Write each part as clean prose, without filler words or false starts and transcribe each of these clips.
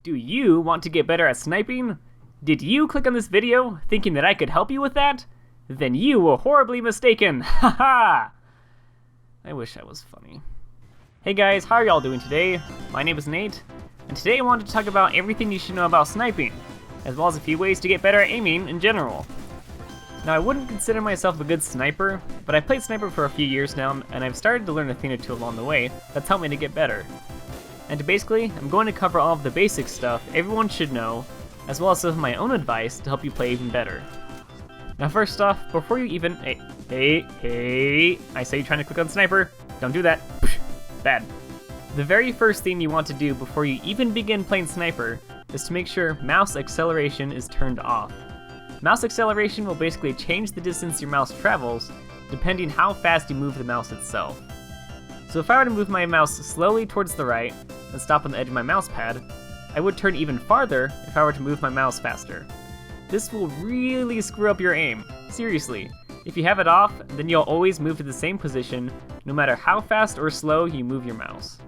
Do you want to get better at sniping? Did you click on this video thinking that I could help you with that? Then you were horribly mistaken, haha! I wish I was funny. Hey guys, how are y'all doing today? My name is Nate, and today I wanted to talk about everything you should know about sniping, as well as a few ways to get better at aiming in general. Now I wouldn't consider myself a good sniper, but I've played sniper for a few years now, and I've started to learn a thing or two along the way that's helped me to get better. And basically, I'm going to cover all of the basic stuff everyone should know, as well as some of my own advice to help you play even better. Now first off, before you even, hey, I say you're trying to click on sniper, don't do that, bad. The very first thing you want to do before you even begin playing sniper is to make sure mouse acceleration is turned off. Mouse acceleration will basically change the distance your mouse travels, depending how fast you move the mouse itself. So if I were to move my mouse slowly towards the right, and stop on the edge of my mouse pad, I would turn even farther if I were to move my mouse faster. This will really screw up your aim, seriously. If you have it off, then you'll always move to the same position, no matter how fast or slow you move your mouse.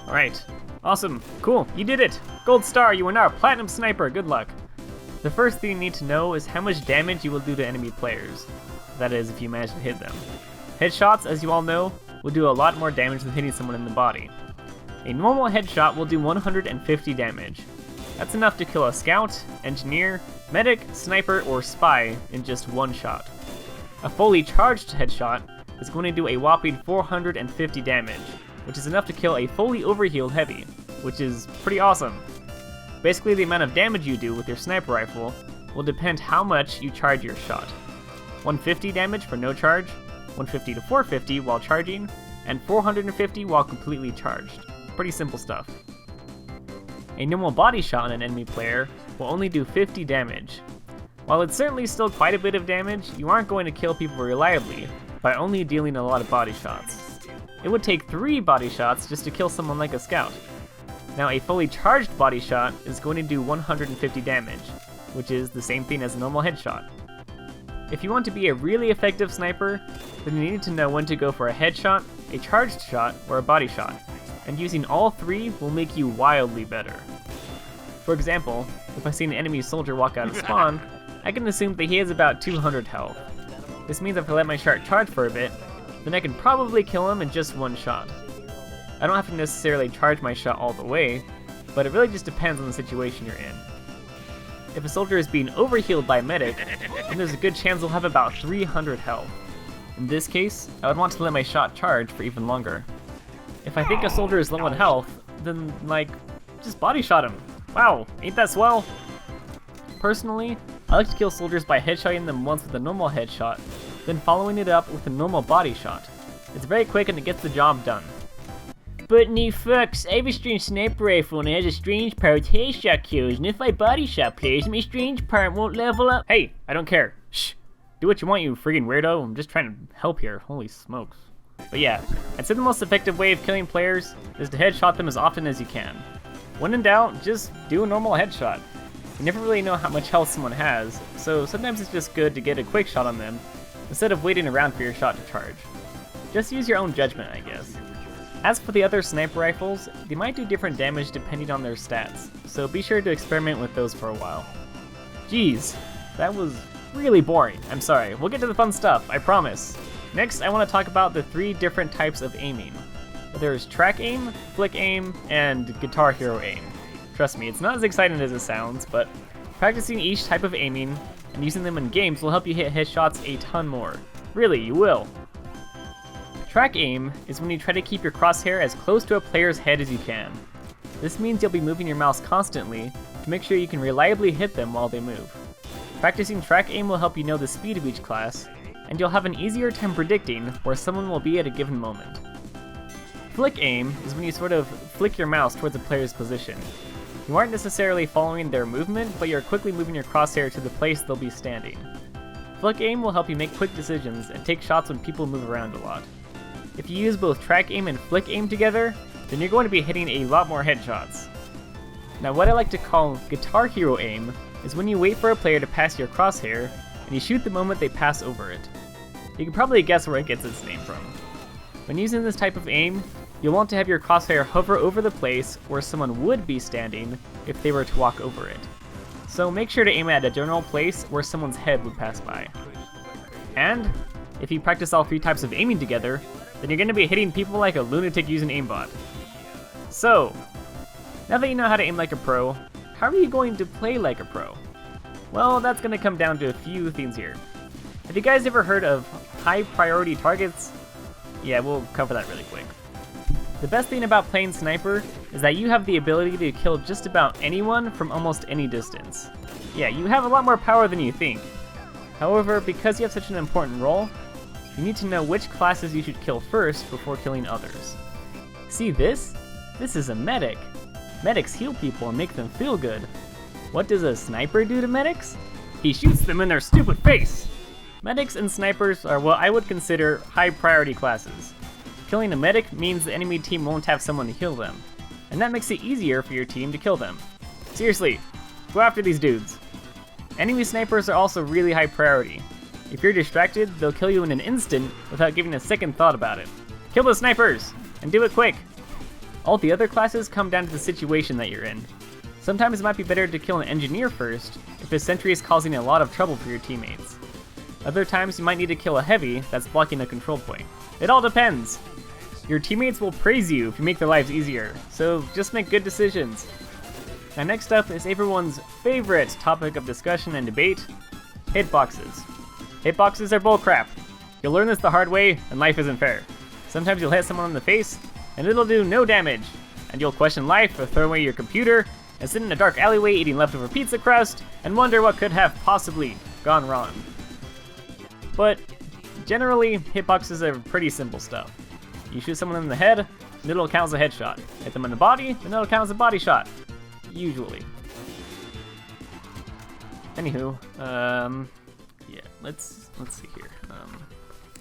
Alright, awesome, cool, you did it! Gold star, you are now a platinum sniper, good luck. The first thing you need to know is how much damage you will do to enemy players. That is, if you manage to hit them. Headshots, as you all know, will do a lot more damage than hitting someone in the body. A normal headshot will do 150 damage. That's enough to kill a scout, engineer, medic, sniper, or spy in just one shot. A fully charged headshot is going to do a whopping 450 damage, which is enough to kill a fully overhealed heavy, which is pretty awesome. Basically, the amount of damage you do with your sniper rifle will depend how much you charge your shot. 150 damage for no charge, 150 to 450 while charging, and 450 while completely charged. Pretty simple stuff. A normal body shot on an enemy player will only do 50 damage. While it's certainly still quite a bit of damage, you aren't going to kill people reliably by only dealing a lot of body shots. It would take 3 body shots just to kill someone like a scout. Now a fully charged body shot is going to do 150 damage, which is the same thing as a normal headshot. If you want to be a really effective sniper, then you need to know when to go for a headshot, a charged shot, or a body shot, and using all 3 will make you wildly better. For example, if I see an enemy soldier walk out of spawn, I can assume that he has about 200 health. This means if I let my shot charge for a bit, then I can probably kill him in just one shot. I don't have to necessarily charge my shot all the way, but it really just depends on the situation you're in. If a soldier is being overhealed by a medic, then there's a good chance they'll have about 300 health. In this case, I would want to let my shot charge for even longer. If I think a soldier is low on health, then just body shot him. Wow, ain't that swell? Personally, I like to kill soldiers by headshotting them once with a normal headshot, then following it up with a normal body shot. It's very quick and it gets the job done. But nee fucks, I have a strange sniper rifle and it has a strange part with headshot kills, and if I body shot players, my strange part won't level up. Hey, I don't care. Shh. Do what you want, you friggin' weirdo. I'm just trying to help here. Holy smokes. But yeah, I'd say the most effective way of killing players is to headshot them as often as you can. When in doubt, just do a normal headshot. You never really know how much health someone has, so sometimes it's just good to get a quick shot on them instead of waiting around for your shot to charge. Just use your own judgment, I guess. As for the other sniper rifles, they might do different damage depending on their stats, so be sure to experiment with those for a while. Jeez, that was really boring. I'm sorry, we'll get to the fun stuff, I promise. Next, I want to talk about the 3 different types of aiming. There's track aim, flick aim, and Guitar Hero aim. Trust me, it's not as exciting as it sounds, but practicing each type of aiming and using them in games will help you hit headshots a ton more. Really, you will. Track aim is when you try to keep your crosshair as close to a player's head as you can. This means you'll be moving your mouse constantly to make sure you can reliably hit them while they move. Practicing track aim will help you know the speed of each class, and you'll have an easier time predicting where someone will be at a given moment. Flick aim is when you sort of flick your mouse towards a player's position. You aren't necessarily following their movement, but you're quickly moving your crosshair to the place they'll be standing. Flick aim will help you make quick decisions and take shots when people move around a lot. If you use both track aim and flick aim together, then you're going to be hitting a lot more headshots. Now what I like to call Guitar Hero aim is when you wait for a player to pass your crosshair, and you shoot the moment they pass over it. You can probably guess where it gets its name from. When using this type of aim, You'll want to have your crosshair hover over the place where someone would be standing if they were to walk over it. So make sure to aim at a general place where someone's head would pass by. And if you practice all 3 types of aiming together, then you're going to be hitting people like a lunatic using aimbot. So, now that you know how to aim like a pro, how are you going to play like a pro? Well, that's going to come down to a few things here. Have you guys ever heard of high priority targets? Yeah, we'll cover that really quick. The best thing about playing sniper is that you have the ability to kill just about anyone from almost any distance. Yeah, you have a lot more power than you think. However, because you have such an important role, you need to know which classes you should kill first before killing others. See this? This is a medic. Medics heal people and make them feel good. What does a sniper do to medics? He shoots them in their stupid face! Medics and snipers are what I would consider high priority classes. Killing a medic means the enemy team won't have someone to heal them, and that makes it easier for your team to kill them. Seriously, go after these dudes. Enemy snipers are also really high priority. If you're distracted, they'll kill you in an instant without giving a second thought about it. Kill the snipers, and do it quick! All the other classes come down to the situation that you're in. Sometimes it might be better to kill an engineer first if a sentry is causing a lot of trouble for your teammates. Other times you might need to kill a heavy that's blocking a control point. It all depends! Your teammates will praise you if you make their lives easier, so just make good decisions. Now next up is everyone's favorite topic of discussion and debate, hitboxes. Hitboxes are bullcrap. You'll learn this the hard way, and life isn't fair. Sometimes you'll hit someone in the face, and it'll do no damage, and you'll question life or throw away your computer, and sit in a dark alleyway eating leftover pizza crust, and wonder what could have possibly gone wrong. But generally, hitboxes are pretty simple stuff. You shoot someone in the head, and it'll count as a headshot. Hit them in the body, and it'll count as a body shot. Usually. Anywho, yeah, let's see here.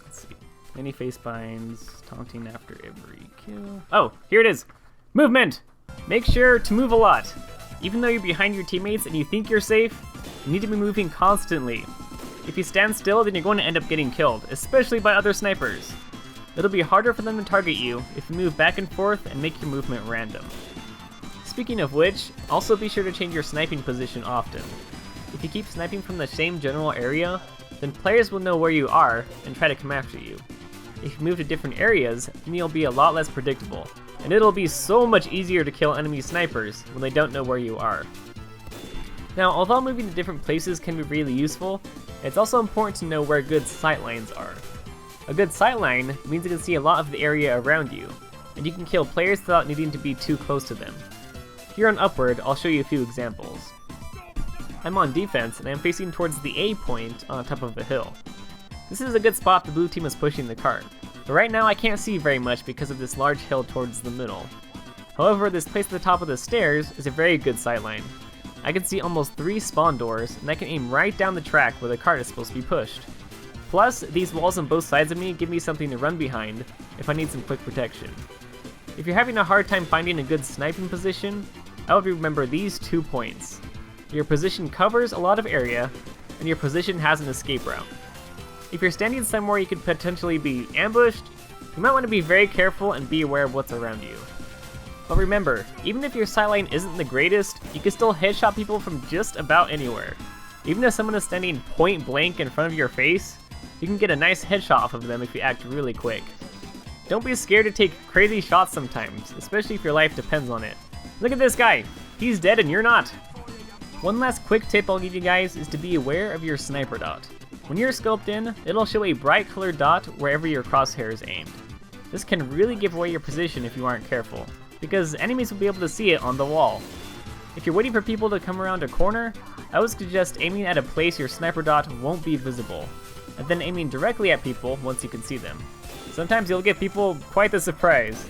Let's see. Many face binds, taunting after every kill. Oh, here it is! Movement! Make sure to move a lot. Even though you're behind your teammates and you think you're safe, you need to be moving constantly. If you stand still, then you're going to end up getting killed, especially by other snipers. It'll be harder for them to target you if you move back and forth and make your movement random. Speaking of which, also be sure to change your sniping position often. If you keep sniping from the same general area, then players will know where you are and try to come after you. If you move to different areas, then you'll be a lot less predictable, and it'll be so much easier to kill enemy snipers when they don't know where you are. Now, although moving to different places can be really useful, it's also important to know where good sightlines are. A good sightline means you can see a lot of the area around you, and you can kill players without needing to be too close to them. Here on Upward, I'll show you a few examples. I'm on defense, and I'm facing towards the A point on top of the hill. This is a good spot the blue team is pushing the cart, but right now I can't see very much because of this large hill towards the middle. However, this place at the top of the stairs is a very good sightline. I can see almost 3 spawn doors, and I can aim right down the track where the cart is supposed to be pushed. Plus, these walls on both sides of me give me something to run behind if I need some quick protection. If you're having a hard time finding a good sniping position, I would remember these 2 points. Your position covers a lot of area, and your position has an escape route. If you're standing somewhere you could potentially be ambushed, you might want to be very careful and be aware of what's around you. But remember, even if your sightline isn't the greatest, you can still headshot people from just about anywhere. Even if someone is standing point blank in front of your face, you can get a nice headshot off of them if you act really quick. Don't be scared to take crazy shots sometimes, especially if your life depends on it. Look at this guy! He's dead and you're not! One last quick tip I'll give you guys is to be aware of your sniper dot. When you're scoped in, it'll show a bright colored dot wherever your crosshair is aimed. This can really give away your position if you aren't careful, because enemies will be able to see it on the wall. If you're waiting for people to come around a corner, I would suggest aiming at a place your sniper dot won't be visible, and then aiming directly at people once you can see them. Sometimes you'll give people quite the surprise.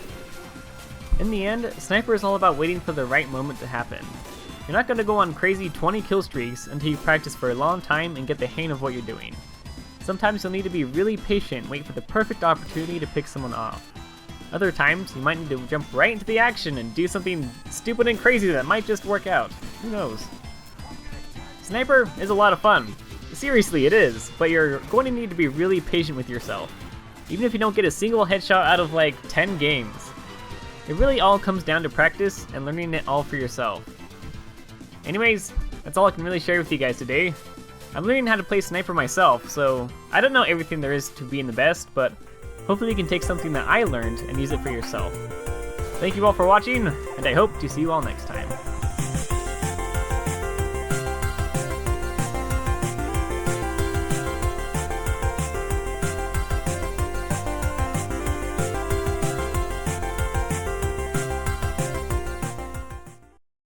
In the end, sniper is all about waiting for the right moment to happen. You're not going to go on crazy 20 kill streaks until you practice for a long time and get the hang of what you're doing. Sometimes you'll need to be really patient and wait for the perfect opportunity to pick someone off. Other times, you might need to jump right into the action and do something stupid and crazy that might just work out. Who knows? Sniper is a lot of fun. Seriously, it is, but you're going to need to be really patient with yourself. Even if you don't get a single headshot out of like 10 games. It really all comes down to practice and learning it all for yourself. Anyways, that's all I can really share with you guys today. I'm learning how to play sniper myself, so I don't know everything there is to being the best, but hopefully you can take something that I learned and use it for yourself. Thank you all for watching, and I hope to see you all next time.